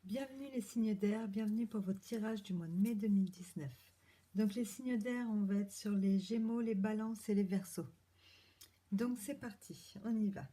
Bienvenue les signes d'air, bienvenue pour votre tirage du mois de mai 2019. Donc les signes d'air, on va être sur les Gémeaux, les Balances et les Verseaux. Donc c'est parti, on y va.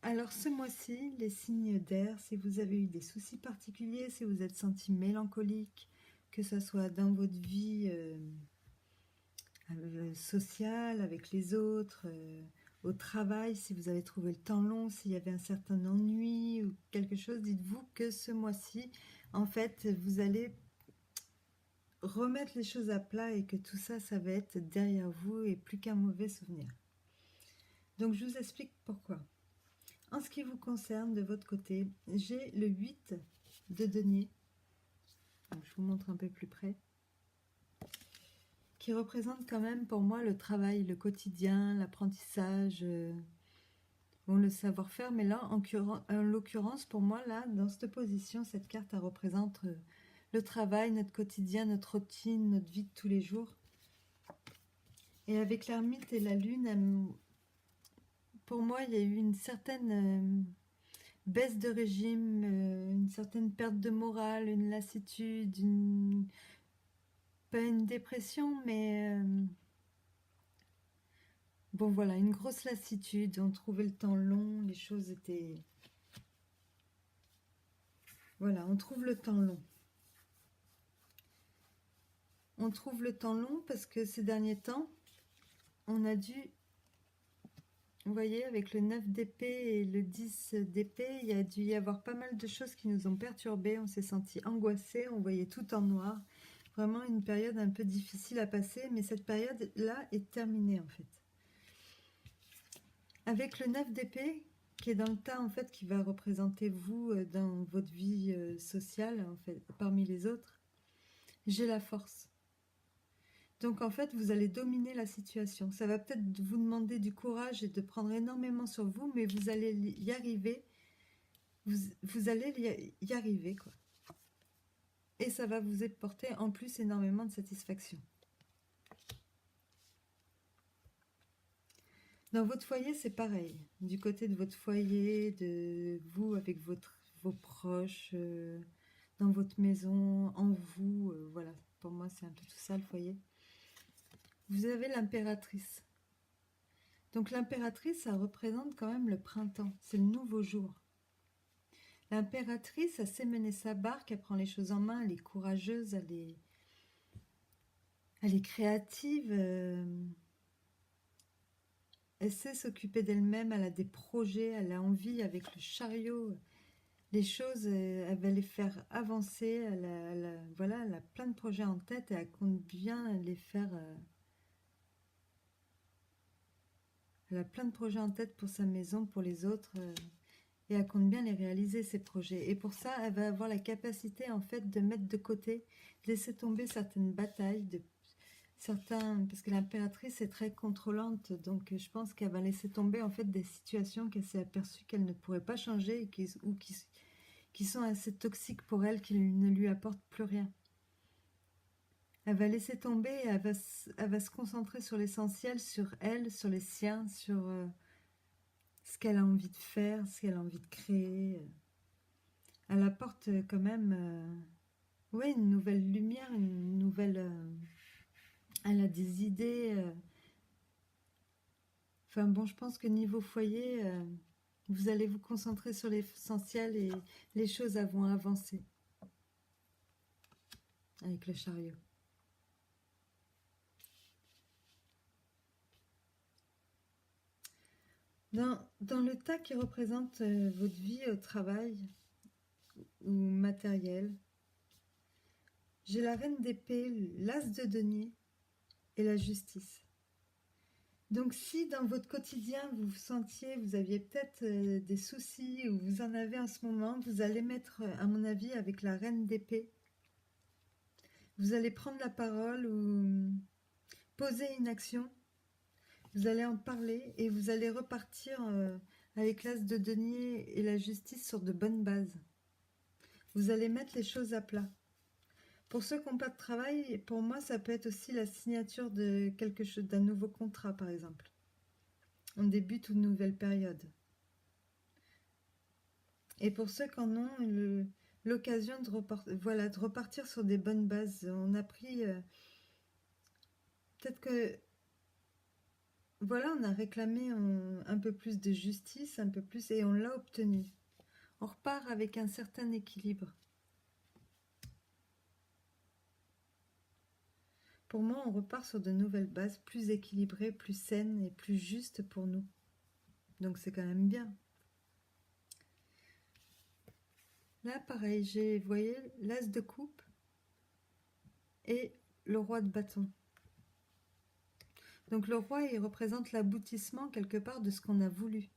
Alors ce mois-ci, les signes d'air, si vous avez eu des soucis particuliers, si vous êtes senti mélancolique, que ce soit dans votre vie sociale, avec les autres, au travail, si vous avez trouvé le temps long, s'il y avait un certain ennui ou quelque chose, dites-vous que ce mois-ci, en fait, vous allez remettre les choses à plat et que tout ça, ça va être derrière vous et plus qu'un mauvais souvenir. Donc je vous explique pourquoi. En ce qui vous concerne, de votre côté, j'ai le 8 de denier. Donc, je vous montre un peu plus près. Qui représente quand même pour moi le travail, le quotidien, l'apprentissage, bon, le savoir-faire. Mais là, en l'occurrence, pour moi, là, dans cette position, cette carte, elle représente le travail, notre quotidien, notre routine, notre vie de tous les jours. Et avec l'ermite et la lune, pour moi, il y a eu une certaine baisse de régime, une certaine perte de morale, une lassitude, pas une dépression, mais bon voilà, une grosse lassitude. On trouvait le temps long, les choses étaient... Voilà, on trouve le temps long. On trouve le temps long parce que ces derniers temps, on a dû... Vous voyez, avec le 9 d'épée et le 10 d'épée, il y a dû y avoir pas mal de choses qui nous ont perturbés. On s'est senti angoissés, on voyait tout en noir. Vraiment une période un peu difficile à passer, mais cette période-là est terminée en fait. Avec le 9 d'épée, qui est dans le tas en fait, qui va représenter vous dans votre vie sociale en fait, parmi les autres, j'ai la force. Donc en fait, vous allez dominer la situation. Ça va peut-être vous demander du courage et de prendre énormément sur vous, mais vous allez y arriver. Vous allez y arriver, quoi. Et ça va vous apporter en plus énormément de satisfaction. Dans votre foyer, c'est pareil. Du côté de votre foyer, de vous avec vos proches, dans votre maison, en vous, voilà. Pour moi, c'est un peu tout ça, le foyer. Vous avez l'impératrice. Donc l'impératrice, ça représente quand même le printemps. C'est le nouveau jour. L'impératrice, elle sait mener sa barque, elle prend les choses en main, elle est courageuse, elle est créative. Elle sait s'occuper d'elle-même, elle a des projets, elle a envie avec le chariot. Les choses, elle va les faire avancer. Voilà, elle a plein de projets en tête et elle compte bien les faire. Elle a plein de projets en tête pour sa maison, pour les autres. Et elle compte bien les réaliser, ces projets. Et pour ça, elle va avoir la capacité, en fait, de mettre de côté, de laisser tomber certaines batailles, parce que l'impératrice est très contrôlante, donc je pense qu'elle va laisser tomber, en fait, des situations qu'elle s'est aperçue qu'elle ne pourrait pas changer, ou qui sont assez toxiques pour elle, qui ne lui apportent plus rien. Elle va laisser tomber et elle va se concentrer sur l'essentiel, sur elle, sur les siens, sur ce qu'elle a envie de faire, ce qu'elle a envie de créer. Elle apporte quand même ouais, une nouvelle lumière, une nouvelle... elle a des idées. Enfin bon, je pense que niveau foyer, vous allez vous concentrer sur l'essentiel et les choses vont avancer avec le chariot. Dans le tas qui représente votre vie au travail ou matériel, j'ai la reine d'épée, l'as de denier et la justice. Donc si dans votre quotidien vous vous sentiez, vous aviez peut-être des soucis ou vous en avez en ce moment, vous allez mettre, à mon avis, avec la reine d'épée, vous allez prendre la parole ou poser une action, vous allez en parler et vous allez repartir avec l'as de denier et la justice sur de bonnes bases. Vous allez mettre les choses à plat. Pour ceux qui n'ont pas de travail, pour moi, ça peut être aussi la signature de quelque chose, d'un nouveau contrat, par exemple. On débute une nouvelle période. Et pour ceux qui en ont l'occasion de repartir sur des bonnes bases, on a pris... peut-être que... Voilà, on a réclamé un peu plus de justice, un peu plus, et on l'a obtenu. On repart avec un certain équilibre. Pour moi, on repart sur de nouvelles bases, plus équilibrées, plus saines et plus justes pour nous. Donc c'est quand même bien. Là, pareil, j'ai, vous voyez, l'as de coupe et le roi de bâton. Donc le roi, il représente l'aboutissement quelque part de ce qu'on a voulu.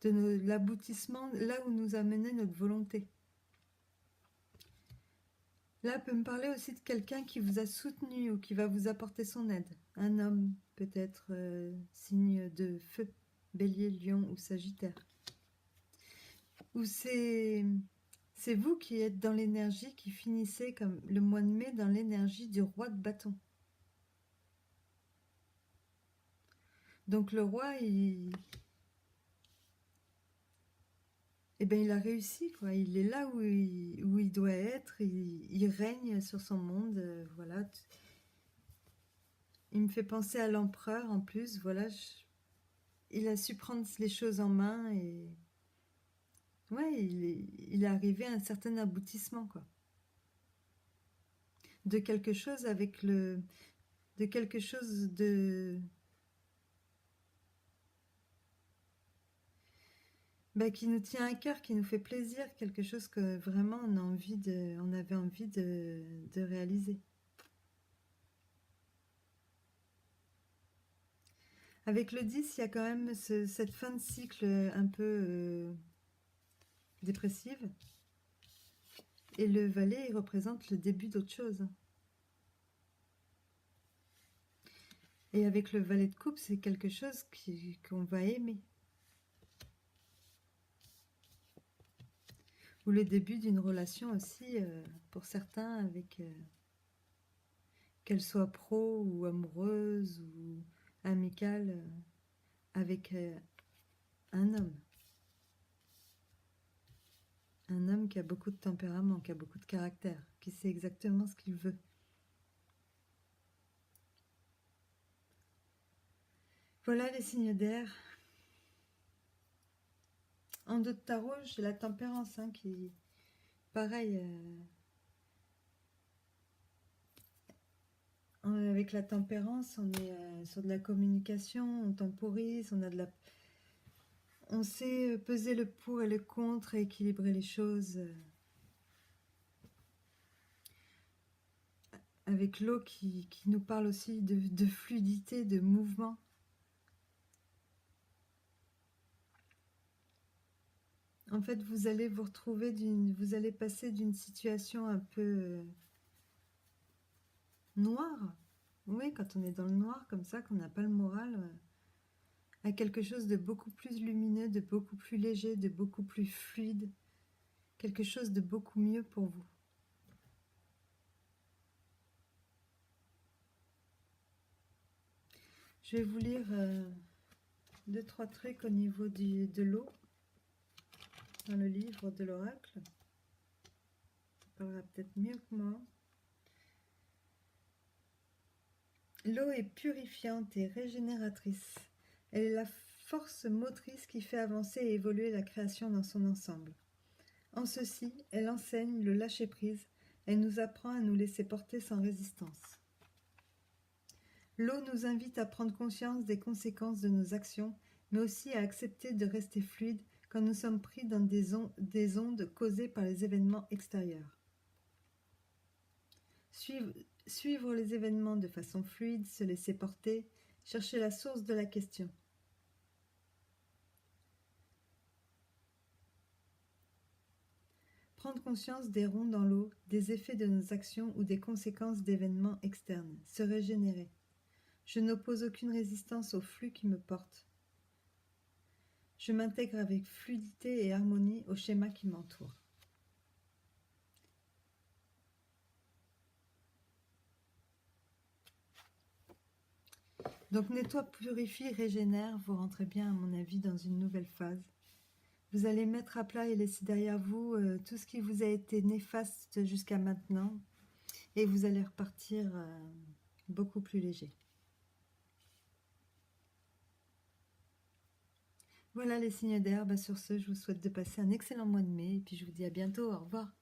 De l'aboutissement là où nous a mené notre volonté. Là, peut me parler aussi de quelqu'un qui vous a soutenu ou qui va vous apporter son aide. Un homme, peut-être signe de feu, bélier, lion ou sagittaire. Ou c'est vous qui êtes dans l'énergie, qui finissez comme le mois de mai dans l'énergie du roi de bâton. Donc le roi, il a réussi, quoi. Il est là où il doit être, il règne sur son monde, voilà. Il me fait penser à l'empereur en plus, voilà. Il a su prendre les choses en main et ouais, il est arrivé à un certain aboutissement, quoi. De quelque chose avec de quelque chose qui nous tient à cœur, qui nous fait plaisir, quelque chose que vraiment on avait envie de réaliser. Avec le 10, il y a quand même cette fin de cycle un peu dépressive. Et le valet, il représente le début d'autre chose. Et avec le valet de coupe, c'est quelque chose qu'on va aimer. Ou le début d'une relation aussi, pour certains, avec qu'elle soit pro ou amoureuse ou amicale, avec un homme. Un homme qui a beaucoup de tempérament, qui a beaucoup de caractère, qui sait exactement ce qu'il veut. Voilà les signes d'air. En dos de tarot, j'ai la tempérance qui, pareil, avec la tempérance, on est sur de la communication, on temporise, on sait peser le pour et le contre et équilibrer les choses. Avec l'eau qui nous parle aussi de fluidité, de mouvement. En fait, vous allez vous retrouver vous allez passer d'une situation un peu noire. Oui, quand on est dans le noir comme ça, qu'on n'a pas le moral, à quelque chose de beaucoup plus lumineux, de beaucoup plus léger, de beaucoup plus fluide. Quelque chose de beaucoup mieux pour vous. Je vais vous lire 2-3 trucs au niveau de l'eau dans le livre de l'oracle. Ça parlera peut-être mieux que moi. L'eau est purifiante et régénératrice. Elle est la force motrice qui fait avancer et évoluer la création dans son ensemble. En ceci, elle enseigne le lâcher-prise. Elle nous apprend à nous laisser porter sans résistance. L'eau nous invite à prendre conscience des conséquences de nos actions, mais aussi à accepter de rester fluide quand nous sommes pris dans des ondes causées par les événements extérieurs. Suivre les événements de façon fluide, se laisser porter, chercher la source de la question. Prendre conscience des ronds dans l'eau, des effets de nos actions ou des conséquences d'événements externes. Se régénérer. Je n'oppose aucune résistance au flux qui me porte. Je m'intègre avec fluidité et harmonie au schéma qui m'entoure. Donc nettoie, purifie, régénère, vous rentrez bien à mon avis dans une nouvelle phase. Vous allez mettre à plat et laisser derrière vous tout ce qui vous a été néfaste jusqu'à maintenant. Et vous allez repartir beaucoup plus léger. Voilà les signes d'air. Sur ce, je vous souhaite de passer un excellent mois de mai. Et puis je vous dis à bientôt. Au revoir.